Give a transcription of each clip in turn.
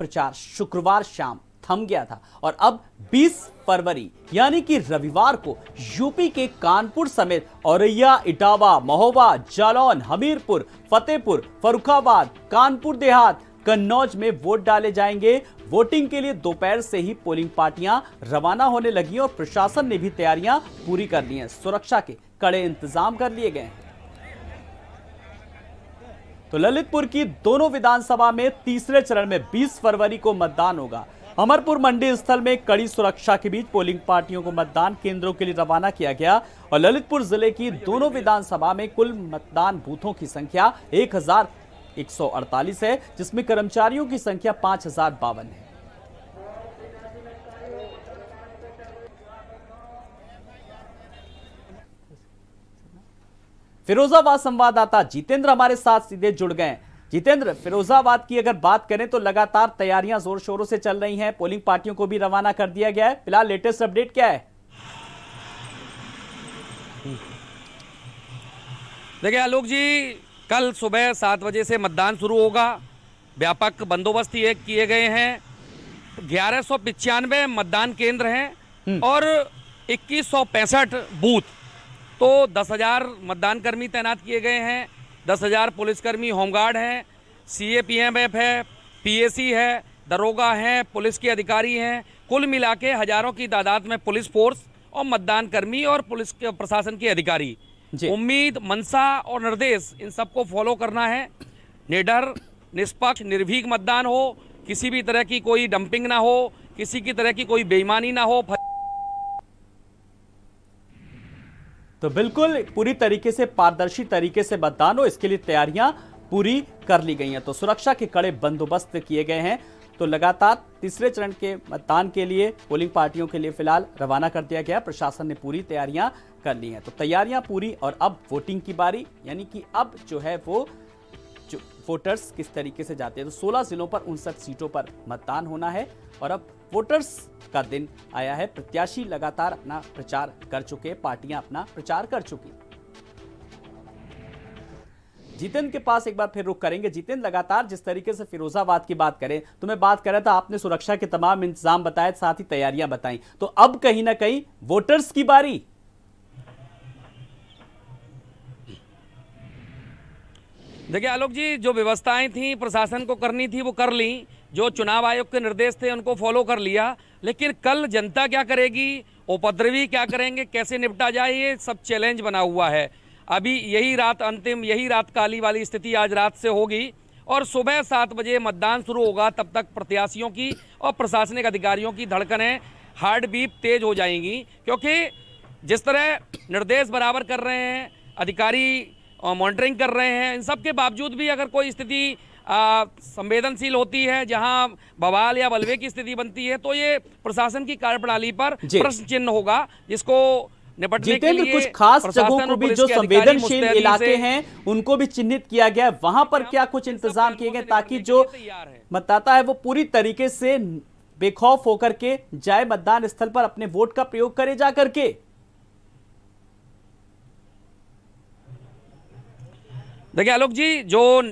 प्रचार शुक्रवार शाम थम गया था और अब 20 फरवरी यानी कि रविवार को यूपी के कानपुर समेत औरैया, इटावा, महोबा, जालौन, हमीरपुर, फतेहपुर, फर्रुखाबाद, कानपुर देहात, कन्नौज में वोट डाले जाएंगे। वोटिंग के लिए दोपहर से ही पोलिंग पार्टियां रवाना होने लगी और प्रशासन ने भी तैयारियां पूरी कर ली हैं। सुरक्षा के कड़े इंतजाम कर लिए गए हैं। तो ललितपुर की दोनों विधानसभा में तीसरे चरण में 20 फरवरी को मतदान होगा। अमरपुर मंडी स्थल में कड़ी सुरक्षा के बीच पोलिंग पार्टियों को मतदान केंद्रों के लिए रवाना किया गया और ललितपुर जिले की दोनों विधानसभा में कुल मतदान बूथों की संख्या 1148 है, जिसमें कर्मचारियों की संख्या 5052 है। फिरोजाबाद संवाददाता जितेंद्र हमारे साथ सीधे जुड़ गए हैं। जितेंद्र, फिरोजाबाद की अगर बात करें तो लगातार तैयारियां जोर शोरों से चल रही हैं, पोलिंग पार्टियों को भी रवाना कर दिया गया है। फिलहाल लेटेस्ट अपडेट क्या है? देखिए आलोक जी, कल सुबह 7 बजे से मतदान शुरू होगा। व्यापक बंदोबस्त ये किए गए हैं। 1195 मतदान केंद्र हैं और 2165 बूथ। तो 10,000 मतदान कर्मी तैनात किए गए हैं, 10,000 पुलिसकर्मी होमगार्ड हैं, CAPMF है, PAC है, दरोगा हैं, पुलिस के अधिकारी हैं। कुल मिला के हजारों की तादाद में पुलिस फोर्स और मतदान कर्मी और पुलिस के प्रशासन के अधिकारी। उम्मीद, मंशा और निर्देश इन सबको फॉलो करना है। निडर, निष्पक्ष, निर्भीक मतदान हो, किसी भी तरह की कोई डंपिंग ना हो, किसी की तरह की कोई बेईमानी ना हो। तो बिल्कुल पूरी तरीके से पारदर्शी तरीके से मतदान हो, इसके लिए तैयारियां पूरी कर ली गई हैं। तो सुरक्षा के कड़े बंदोबस्त किए गए हैं। तो लगातार तीसरे चरण के मतदान के लिए पोलिंग पार्टियों के लिए फिलहाल रवाना कर दिया गया। प्रशासन ने पूरी तैयारियां कर ली हैं। तो तैयारियां पूरी और अब वोटिंग की बारी, यानी कि अब जो है वो जो वोटर्स किस तरीके से जाते हैं। तो 16 जिलों पर 59 सीटों पर मतदान होना है और अब वोटर्स का दिन आया है। प्रत्याशी लगातार अपना प्रचार कर चुके, पार्टियां अपना प्रचार कर चुकी। जितेंद्र के पास एक बार फिर रुख करेंगे। जितेंद्र, लगातार जिस तरीके से फिरोजाबाद की बात करें तो मैं बात कर रहा था, आपने सुरक्षा के तमाम इंतजाम बताए, साथ ही तैयारियां बताई। तो अब कहीं ना कहीं वोटर्स की बारी। देखिए आलोक जी, जो व्यवस्थाएं थी प्रशासन को करनी थी वो कर ली, जो चुनाव आयोग के निर्देश थे उनको फॉलो कर लिया। लेकिन कल जनता क्या करेगी, उपद्रवी क्या करेंगे, कैसे निपटा जाए, ये सब चैलेंज बना हुआ है। अभी यही रात अंतिम, यही रात काली वाली स्थिति आज रात से होगी और सुबह 7 बजे मतदान शुरू होगा। तब तक प्रत्याशियों की और प्रशासनिक अधिकारियों की धड़कनें, हार्ट बीट तेज हो जाएंगी, क्योंकि जिस तरह निर्देश बराबर कर रहे हैं अधिकारी, मॉनिटरिंग कर रहे हैं, इन सब के बावजूद भी अगर कोई स्थिति संवेदनशील होती है, जहां बवाल या बलवे की स्थिति बनती है, तो ये प्रशासन की कार्यप्रणाली पर प्रश्न चिन्ह होगा, जिसको निपटने के लिए कुछ खास जगहों को भी जो संवेदनशील इलाके हैं उनको भी चिन्हित किया गया है। वहां पर क्या कुछ इंतजाम किए गए ताकि जो मतदाता है वो पूरी तरीके से बेखौफ होकर के जाए मतदान स्थल पर, अपने वोट का प्रयोग करे जा करके? देखिए आलोक जी, जो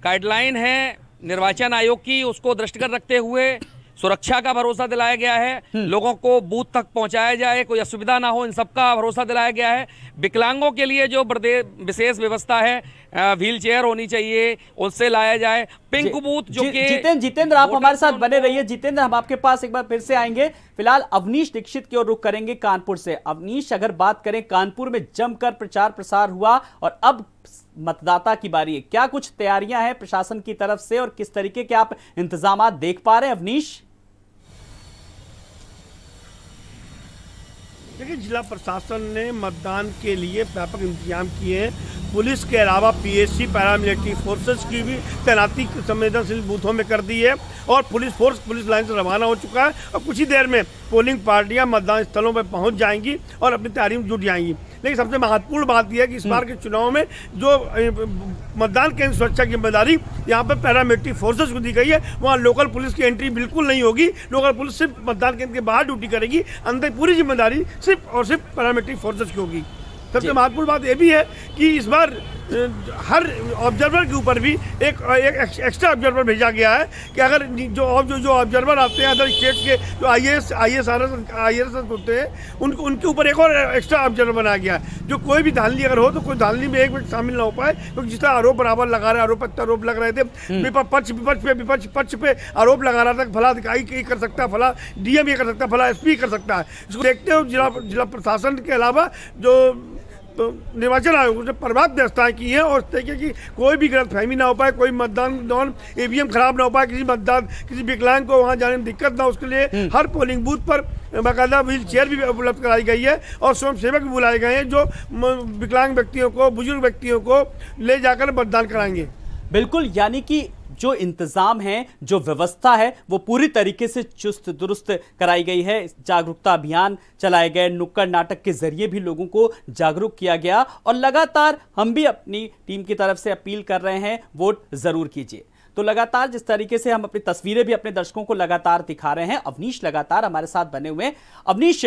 गाइडलाइन है निर्वाचन आयोग की, उसको दृष्टिगत रखते हुए सुरक्षा का भरोसा दिलाया गया है। लोगों को बूथ तक पहुंचाया जाए, कोई असुविधा ना हो, इन सब का भरोसा दिलाया गया है। विकलांगों के लिए जो विशेष व्यवस्था है, व्हील चेयर होनी चाहिए, उससे लाया जाए। पिंक बूथ जो कि जितेंद्र आप हमारे साथ बने रहिए। जितेंद्र, हम आपके पास एक बार फिर से आएंगे। फिलहाल अवनीश दीक्षित की ओर रुख करेंगे कानपुर से। अवनीश, अगर बात करें, कानपुर में जमकर प्रचार प्रसार हुआ और अब मतदाता की बारी है। क्या कुछ तैयारियां हैं प्रशासन की तरफ से और किस तरीके के आप इंतजाम देख पा रहे हैं अवनीश? देखिए, जिला प्रशासन ने मतदान के लिए व्यापक इंतजाम किए हैं। पुलिस के अलावा PAC, पैरामिलिट्री फोर्सेस की भी तैनाती संवेदनशील बूथों में कर दी है और पुलिस फोर्स पुलिस लाइन से रवाना हो चुका है और कुछ ही देर में पोलिंग पार्टियां मतदान स्थलों पर पहुंच जाएंगी और अपनी तैयारी में जुट जाएंगी। लेकिन सबसे महत्वपूर्ण बात यह है कि इस बार के चुनाव में जो मतदान केंद्र सुरक्षा की जिम्मेदारी यहाँ पर पैरामिलिट्री फोर्सेस को दी गई है। वहाँ लोकल पुलिस की एंट्री बिल्कुल नहीं होगी। लोकल पुलिस सिर्फ मतदान केंद्र के बाहर ड्यूटी करेगी, अंदर पूरी जिम्मेदारी सिर्फ और सिर्फ पैरामिलिट्री फोर्सेस की होगी। सबसे महत्वपूर्ण बात यह भी है कि इस बार हर ऑब्जर्वर के ऊपर भी एक एक्स्ट्रा ऑब्जर्वर भेजा गया है कि अगर जो ऑब्जर्वर आते हैं अदर स्टेट के जो IAS होते हैं उनके ऊपर एक और एक्स्ट्रा ऑब्जर्वर बनाया गया है। जो कोई भी धांधली अगर हो तो कोई धांधली में एक मिनट शामिल ना हो पाए, क्योंकि जिस तरह आरोप बराबर लगा रहे आरोप लग रहे थे, पक्ष पे आरोप लगा रहा था कि फला अधिकारी कर सकता है, फला DM ये कर सकता है, फला SP कर सकता है। इसको देखते हो जिला प्रशासन के अलावा जो निर्वाचन आयोग ने पर्याप्त व्यवस्थाएं की हैं और इस तरीके की कोई भी गलतफहमी ना हो पाए, कोई मतदान दौरान EVM खराब ना हो पाए, किसी विकलांग को वहाँ जाने में दिक्कत ना हो, उसके लिए हर पोलिंग बूथ पर बाकायदा व्हील चेयर भी उपलब्ध कराई गई है और स्वयं सेवक भी बुलाए गए हैं जो विकलांग व्यक्तियों को, बुजुर्ग व्यक्तियों को ले जाकर मतदान कराएंगे। बिल्कुल, यानी कि जो इंतजाम है, जो व्यवस्था है, वो पूरी तरीके से चुस्त दुरुस्त कराई गई है। जागरूकता अभियान चलाए गए, नुक्कड़ नाटक के जरिए भी लोगों को जागरूक किया गया और लगातार हम भी अपनी टीम की तरफ से अपील कर रहे हैं, वोट जरूर कीजिए। तो लगातार जिस तरीके से हम अपनी तस्वीरें भी अपने दर्शकों को लगातार दिखा रहे हैं, अवनीश लगातार हमारे साथ बने हुए हैं। अवनीश,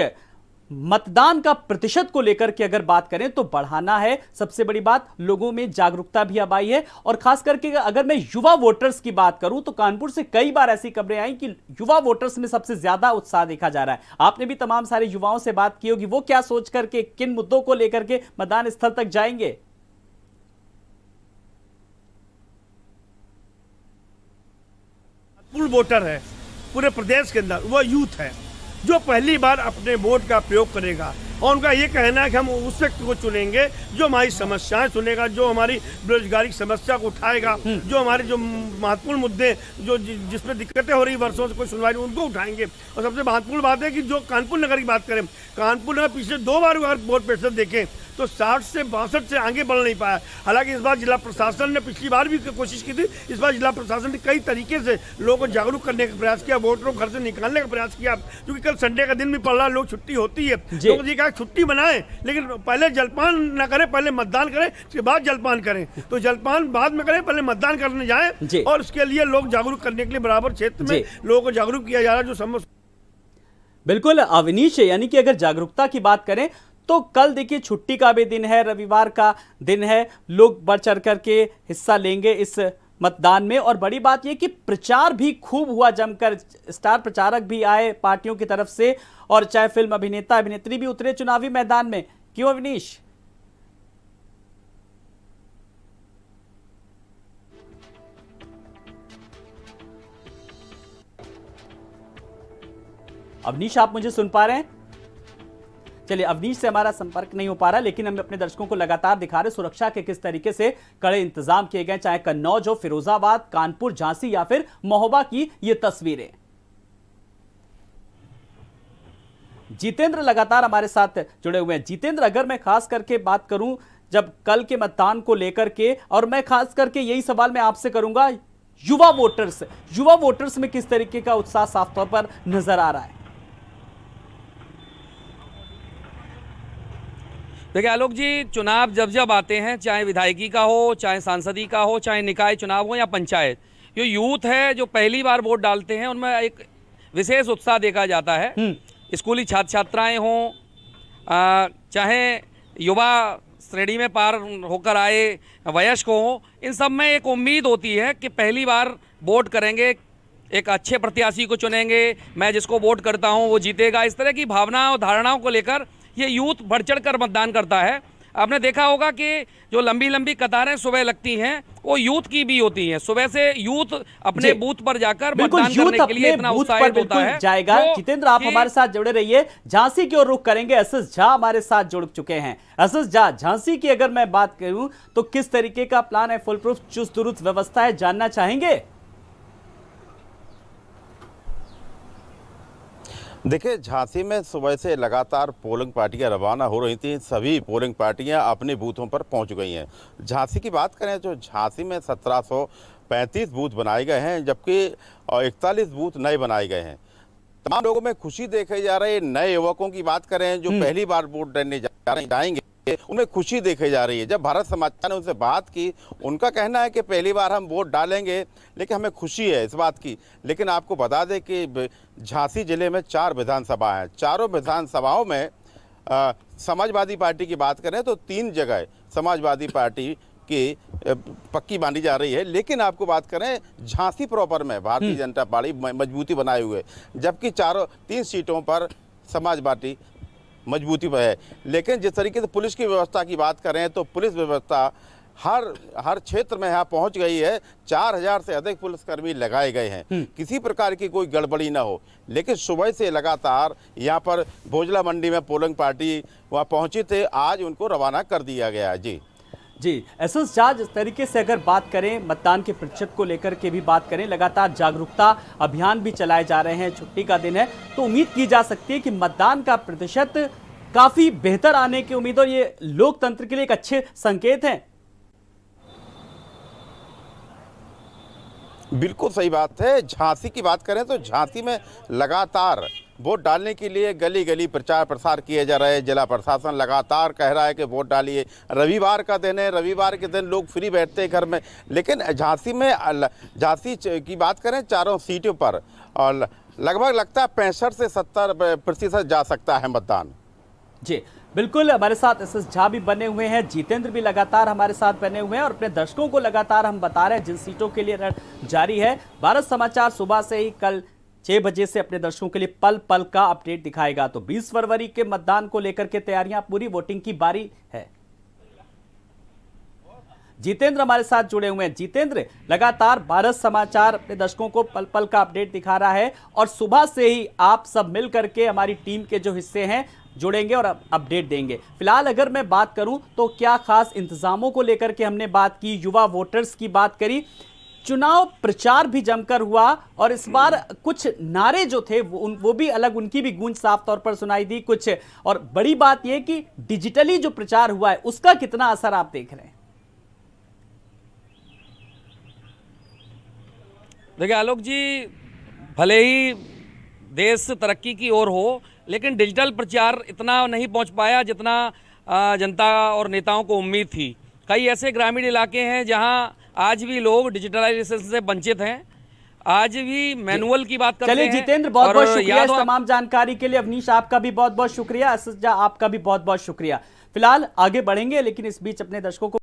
मतदान का प्रतिशत को लेकर के अगर बात करें तो बढ़ाना है, सबसे बड़ी बात लोगों में जागरूकता भी अब आई है और खास करके अगर मैं युवा वोटर्स की बात करूं तो कानपुर से कई बार ऐसी खबरें आई कि युवा वोटर्स में सबसे ज्यादा उत्साह देखा जा रहा है। आपने भी तमाम सारे युवाओं से बात की होगी, वो क्या सोच करके, किन मुद्दों को लेकर के मतदान स्थल तक जाएंगे? पूर्ण वोटर है पूरे प्रदेश के अंदर, वो यूथ है जो पहली बार अपने वोट का प्रयोग करेगा और उनका ये कहना है कि हम उस व्यक्ति को चुनेंगे जो हमारी समस्याएं सुनेगा, जो हमारी बेरोजगारी की समस्या को उठाएगा, जो हमारे जो महत्वपूर्ण मुद्दे जो जिसमें दिक्कतें हो रही वर्षों से कोई सुनवाई नहीं, उनको उठाएंगे। और सबसे महत्वपूर्ण बात है कि जो कानपुर नगर की बात करें, कानपुर नगर पिछले 2 बार अगर वोट प्रतिशत देखें तो 60 से 62 से आगे बढ़ नहीं पाया। हालांकि इस बार जिला प्रशासन ने पिछली बार भी कोशिश की थी, इस बार जिला प्रशासन ने कई तरीके से लोगों को जागरूक करने का प्रयास किया, वोटरों को घर से निकालने का प्रयास किया, क्योंकि कल संडे का दिन भी पड़ रहा, लोग छुट्टी होती है, लोगों ने कहा छुट्टी बनाएं लेकिन पहले जलपान ना करें, पहले मतदान करें, उसके बाद जलपान करें। तो जलपान बाद में करें, पहले मतदान करने जाएं और उसके लिए लोग जागरूक करने के लिए बराबर क्षेत्र में लोगों को जागरूक किया जा रहा है जो समझ। बिल्कुल अवनीश, यानी कि अगर जागरूकता की बात करें तो कल देखिए छुट्टी का भी दिन है, रविवार का दिन है, लोग बढ़ चढ़ करके हिस्सा लेंगे इस मतदान में। और बड़ी बात यह कि प्रचार भी खूब हुआ जमकर, स्टार प्रचारक भी आए पार्टियों की तरफ से और चाहे फिल्म अभिनेता अभिनेत्री भी उतरे चुनावी मैदान में। क्यों अवनीश? अवनीश, आप मुझे सुन पा रहे हैं? चलिए, अवनीश से हमारा संपर्क नहीं हो पा रहा, लेकिन हम अपने दर्शकों को लगातार दिखा रहे सुरक्षा के किस तरीके से कड़े इंतजाम किए गए, चाहे कन्नौज हो, फिरोजाबाद, कानपुर, झांसी या फिर महोबा की ये तस्वीरें। जितेंद्र लगातार हमारे साथ जुड़े हुए हैं। जितेंद्र, अगर मैं खास करके बात करूं जब कल के मतदान को लेकर के, और मैं खास करके यही सवाल मैं आपसे करूंगा, युवा वोटर्स में किस तरीके का उत्साह साफ तौर पर नजर आ रहा है? देखिए आलोक जी, चुनाव जब आते हैं, चाहे विधायकी का हो, चाहे सांसदी का हो, चाहे निकाय चुनाव हो या पंचायत, जो यूथ है जो पहली बार वोट डालते हैं उनमें एक विशेष उत्साह देखा जाता है। स्कूली छात्र छात्राएं हों, चाहे युवा श्रेणी में पार होकर आए वयस्क हों, इन सब में एक उम्मीद होती है कि पहली बार वोट करेंगे, एक अच्छे प्रत्याशी को चुनेंगे, मैं जिसको वोट करता हूं वो जीतेगा। इस तरह की भावनाओं धारणाओं को लेकर ये यूथ बढ़ चढ़ कर मतदान करता है। आपने देखा होगा कि जो लंबी लंबी कतारें सुबह लगती हैं वो यूथ की भी होती हैं। सुबह से यूथ अपने बूथ पर जाकर मतदान करने के लिए इतना उत्साहित होता है जाएगा। जितेंद्र, आप हमारे साथ जुड़े रहिए। झांसी की ओर रुख करेंगे, एसएस झा हमारे साथ जुड़ चुके हैं। एसएस झा, झांसी की अगर मैं बात करूं तो किस तरीके का प्लान है, फुल प्रूफ चुस्त दुरुस्त व्यवस्था है, जानना चाहेंगे? देखिए, झांसी में सुबह से लगातार पोलिंग पार्टियां रवाना हो रही थी। सभी पोलिंग पार्टियां अपने बूथों पर पहुंच गई हैं। झांसी की बात करें तो झांसी में 1735 बूथ बनाए गए हैं, जबकि 41 बूथ नए बनाए गए हैं। तमाम लोगों में खुशी देखी जा रही है। नए युवकों की बात करें जो पहली बार वोट डालने जाएंगे, उनमें खुशी देखी जा रही है। जब भारत समाचार ने उनसे बात की, उनका कहना है कि पहली बार हम वोट डालेंगे, लेकिन हमें खुशी है इस बात की। लेकिन आपको बता दें कि झांसी जिले में 4 विधानसभा हैं। चारों विधानसभाओं में समाजवादी पार्टी की बात करें तो 3 जगह समाजवादी पार्टी की पक्की मानी जा रही है। लेकिन आपको बात करें झांसी प्रॉपर में भारतीय जनता पार्टी मजबूती बनाए हुए, जबकि 3 सीटों पर समाजवादी मजबूती पर है। लेकिन जिस तरीके से पुलिस की व्यवस्था की बात करें तो पुलिस व्यवस्था हर क्षेत्र में यहाँ पहुँच गई है। 4000 से अधिक पुलिसकर्मी लगाए गए हैं, किसी प्रकार की कोई गड़बड़ी ना हो। लेकिन सुबह से लगातार यहाँ पर भोजला मंडी में पोलिंग पार्टी वहाँ पहुँची थे, आज उनको रवाना कर दिया गया है। जी एसएस झा, जिस तरीके से अगर बात करें मतदान के प्रतिशत को लेकर के भी बात करें, लगातार जागरूकता अभियान भी चलाए जा रहे हैं, छुट्टी का दिन है, तो उम्मीद की जा सकती है कि मतदान का प्रतिशत काफी बेहतर आने की उम्मीद, और ये लोकतंत्र के लिए एक अच्छे संकेत हैं। बिल्कुल सही बात है। झांसी की बात करें तो झांसी में लगातार वोट डालने के लिए गली गली प्रचार प्रसार किए जा रहे हैं। जिला प्रशासन लगातार कह रहा है कि वोट डालिए। रविवार का दिन है, रविवार के दिन लोग फ्री बैठते हैं घर में। लेकिन झांसी की बात करें 4 सीटों पर और लगभग लगता है 65 से 70% जा सकता है मतदान। जी बिल्कुल, हमारे साथ एसएस झा भी बने हुए हैं, जितेंद्र भी लगातार हमारे साथ बने हुए हैं, और अपने दर्शकों को लगातार हम बता रहे हैं जिन सीटों के लिए रण जारी है। भारत समाचार सुबह से ही कल 6 बजे से अपने दर्शकों के लिए पल पल का अपडेट दिखाएगा। तो 20 फरवरी के मतदान को लेकर के तैयारियां पूरी, वोटिंग की बारी है। जितेंद्र हमारे साथ जुड़े हुए हैं। जितेंद्र, लगातार भारत समाचार अपने दर्शकों को पल पल का अपडेट दिखा रहा है, और सुबह से ही आप सब मिल करके हमारी टीम के जो हिस्से हैं जुड़ेंगे और अपडेट देंगे। फिलहाल अगर मैं बात करूं तो क्या खास इंतजामों को लेकर के हमने बात की, युवा वोटर्स की बात करी, चुनाव प्रचार भी जमकर हुआ, और इस बार कुछ नारे जो थे वो भी अलग, उनकी भी गूंज साफ तौर पर सुनाई दी कुछ। और बड़ी बात यह कि डिजिटली जो प्रचार हुआ है उसका कितना असर आप देख रहे हैं? देखिए आलोक जी, भले ही देश तरक्की की ओर हो, लेकिन डिजिटल प्रचार इतना नहीं पहुंच पाया जितना जनता और नेताओं को उम्मीद थी। कई ऐसे ग्रामीण इलाके हैं जहां आज भी लोग डिजिटलाइजेशन से वंचित हैं, आज भी मैनुअल की बात करते हैं। चलिए जितेंद्र, बहुत बहुत शुक्रिया इस तमाम जानकारी के लिए। अवनीश, आपका भी बहुत बहुत शुक्रिया। एसएस झा, आपका भी बहुत बहुत शुक्रिया। फिलहाल आगे बढ़ेंगे, लेकिन इस बीच अपने दर्शकों को